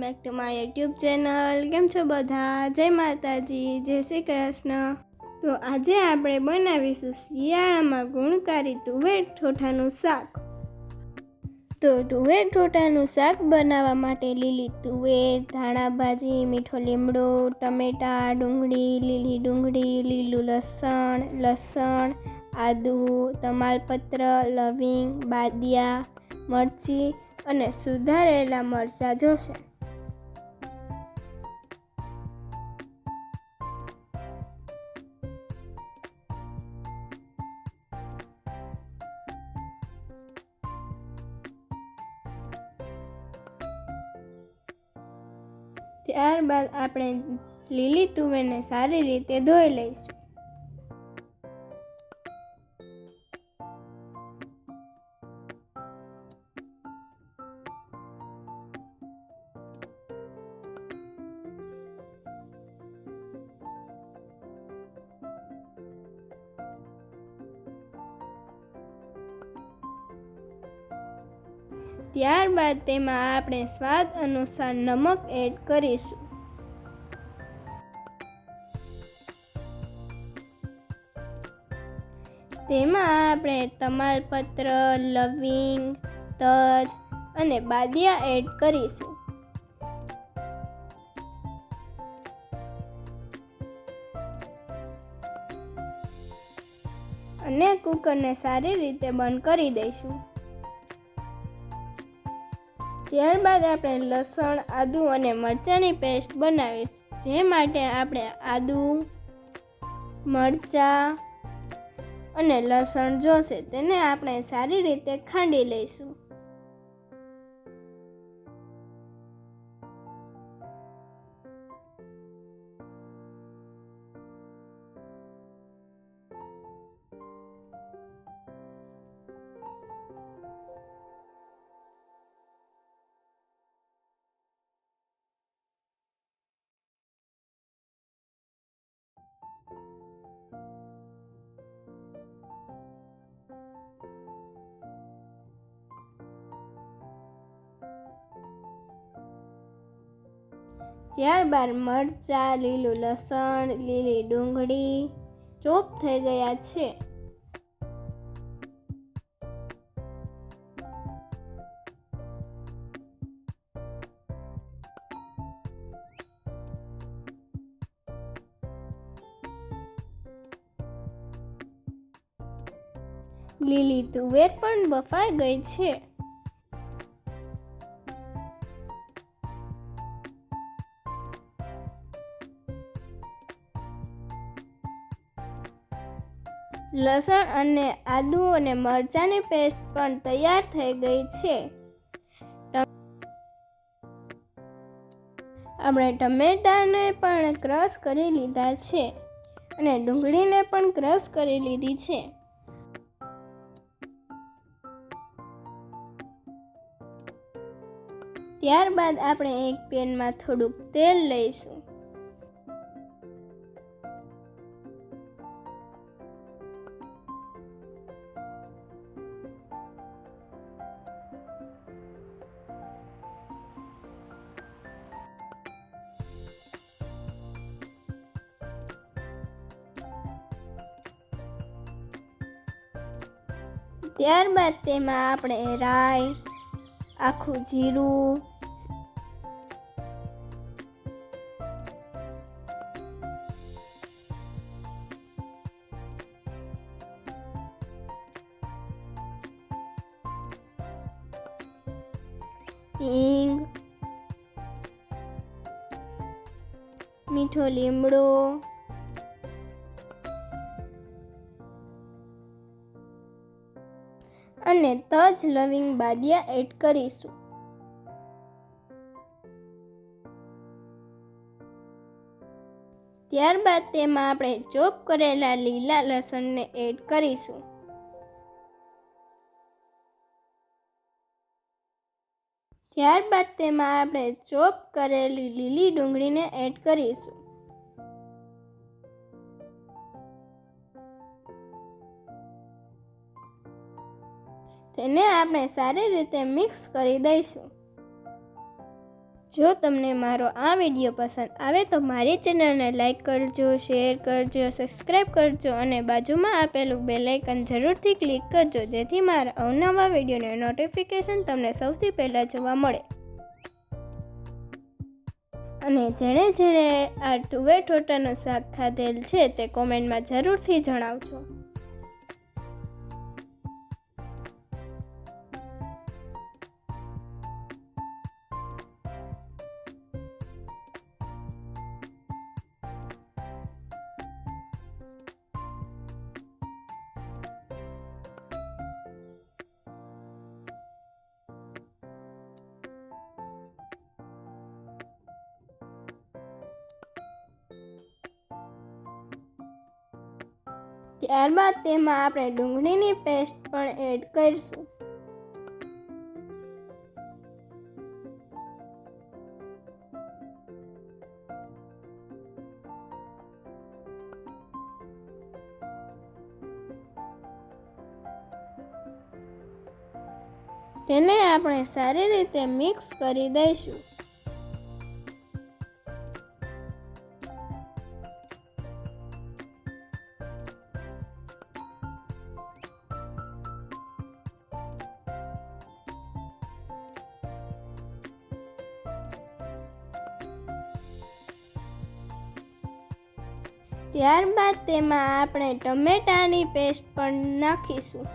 Back to my YouTube channel. કેમ છો બધા? જય માતાજી, જય શ્રી કૃષ્ણ. તો આજે આપણે બનાવીશું શિયાળામાં ગુણકારી તુવેર ઠોઠાનું શાક. તો તુવેર ઠોઠાનું શાક બનાવવા માટે લીલી તુવેર, ધાણા ભાજી, મીઠો લીમડો, ટમેટાં, ડુંગળી, લીલી ડુંગળી, લીલું લસણ, આદુ, તમાલપત્ર, લવિંગ, બાદિયા, મરચી અને સુધારેલા મરચાં જોશે. ત્યારબાદ આપણે લીલી તુવેરને સારી રીતે ધોઈ લઈશું. ત્યારબાદ તેમાં આપણે સ્વાદ અનુસાર નમક એડ કરીશું. તેમાં આપણે તમાલપત્ર, લવિંગ, તજ અને બાદિયા એડ કરીશું. અને કુકરને સારી રીતે બંધ કરી દઈશું. ત્યારબાદ આપણે લસણ, આદુ અને મરચાંની પેસ્ટ બનાવીશું. જે માટે આપણે આદુ, મરચાં અને લસણ જોશે તેને આપણે સારી રીતે ખાંડી લઈશું. ત્યારબાદ મરચાં, લીલું લસણ, લીલી ડુંગળી ચોપ થઈ ગયા છે. લીલી તુવેર પણ બફાઈ ગઈ છે. લસણ અને આદુ અને મરચાંની પેસ્ટ પણ તૈયાર થઈ ગઈ છે. આપણે ટમેટાને પણ ક્રશ કરી લીધા છે અને ડુંગળીને પણ ક્રશ કરી લીધી છે. ત્યારબાદ આપણે એક પેનમાં થોડુંક તેલ લઈશું. ત્યારબાદ તેમાં આપણે રાઈ, આખું જીરું, હિંગ, મીઠો લીમડો, અને તજ, લવિંગ, બાદિયા એડ કરીશું. ત્યારબાદ તેમાં આપણે ચોપ કરેલા લીલા લસણને એડ કરીશું. ત્યારબાદ તેમાં આપણે ચોપ કરેલી લીલી ડુંગળીને એડ કરીશું. તેને આપણે સારી રીતે મિક્સ કરી દઈશું. જો તમને મારો આ વિડીયો પસંદ આવે તો મારી ચેનલને લાઈક કરજો, શેર કરજો, સબસ્ક્રાઈબ કરજો અને બાજુમાં આપેલું બેલ આઇકન જરૂરથી ક્લિક કરજો, જેથી મારા અવનવા વિડીયોની નોટિફિકેશન તમને સૌથી પહેલાં જોવા મળે. અને જેણે આ તુવેર ઠોઠાનું શાક ખાધેલ છે તે કોમેન્ટમાં જરૂરથી જણાવજો. ત્યારબાદ તેમાં આપણે ડુંગળીની પેસ્ટ પણ એડ કરીશું. તેને આપણે સારી રીતે મિક્સ કરી દઈશું. ત્યારબાદ તેમાં આપણે ટમેટાની પેસ્ટ પણ નાખીશું.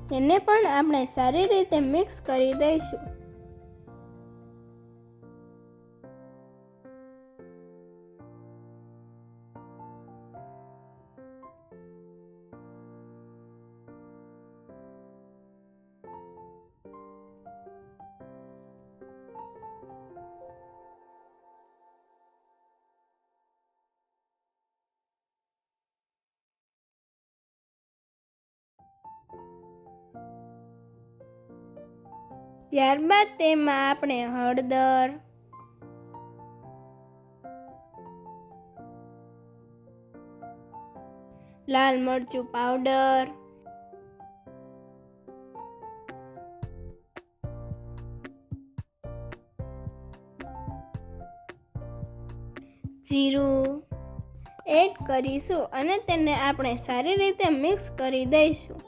તેને પણ આપણે સારી રીતે મિક્સ કરી દઈશું. ત્યારબાદ તેમાં આપણે હળદર, લાલ મરચું પાવડર, જીરું એડ કરીશું અને તેને આપણે સારી રીતે મિક્સ કરી દઈશું.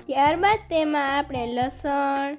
ત્યારબાદ તેમાં આપણે લસણ,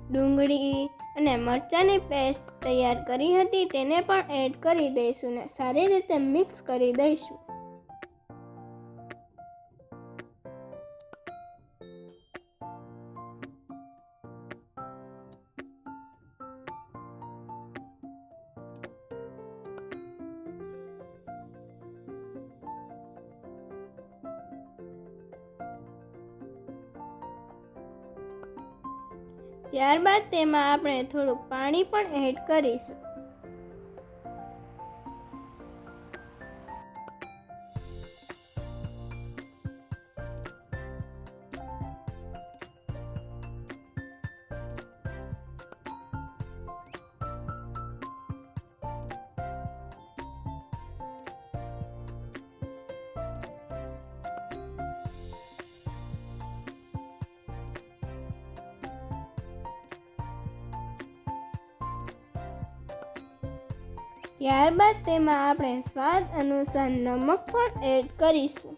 ડુંગળી અને મરચાંની પેસ્ટ તૈયાર કરી હતી તેને પણ એડ કરી દઈશું ને સારી રીતે મિક્સ કરી દઈશું. ત્યારબાદ તેમાં આપણે થોડુંક પાણી પણ એડ કરીશું. ત્યારબાદ તેમાં આપણે સ્વાદ અનુસાર નમક પણ એડ કરીશું.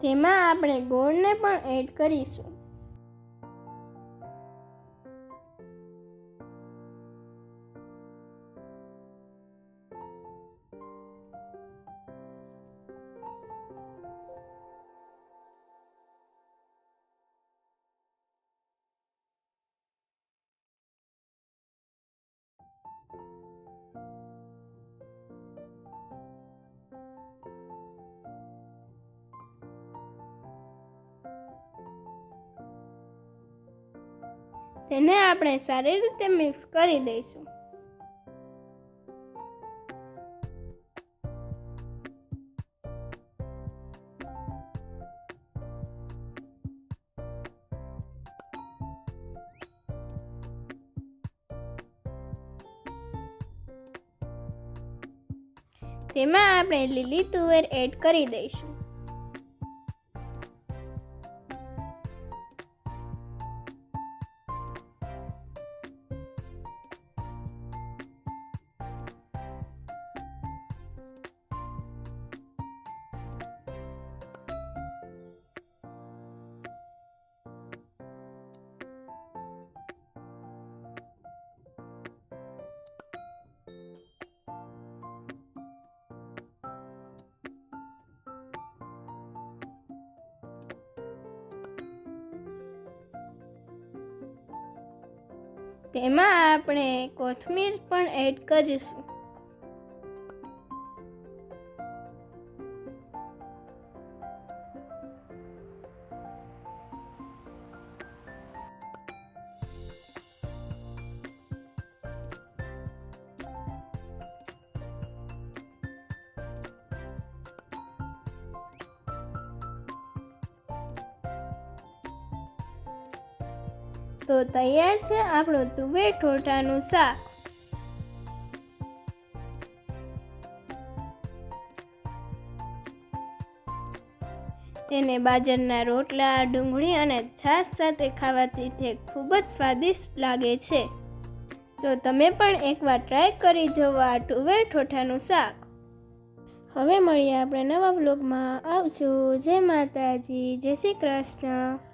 તેમાં આપણે ગોળને પણ એડ કરીશું. તેને આપણે સારી રીતે મિક્સ કરી દઈશું. તેમાં આપણે લીલી તુવેર એડ કરી દઈશું. તેમાં આપણે કોથમીર પણ એડ કરીશું. તો તૈયાર છે આપણું તુવેર ઠોઠાનું શાક. તેને બાજરાના રોટલા, ડુંગળી અને છાશ સાથે ખાવાથી તે ખૂબ જ સ્વાદિષ્ટ લાગે છે. તો તમે પણ એકવાર ટ્રાય કરી જુઓ આ તુવેર ઠોઠાનું શાક. હવે મળીએ આપણે નવા વ્લોગમાં. આવજો. જય માતાજી. જય શ્રી કૃષ્ણ.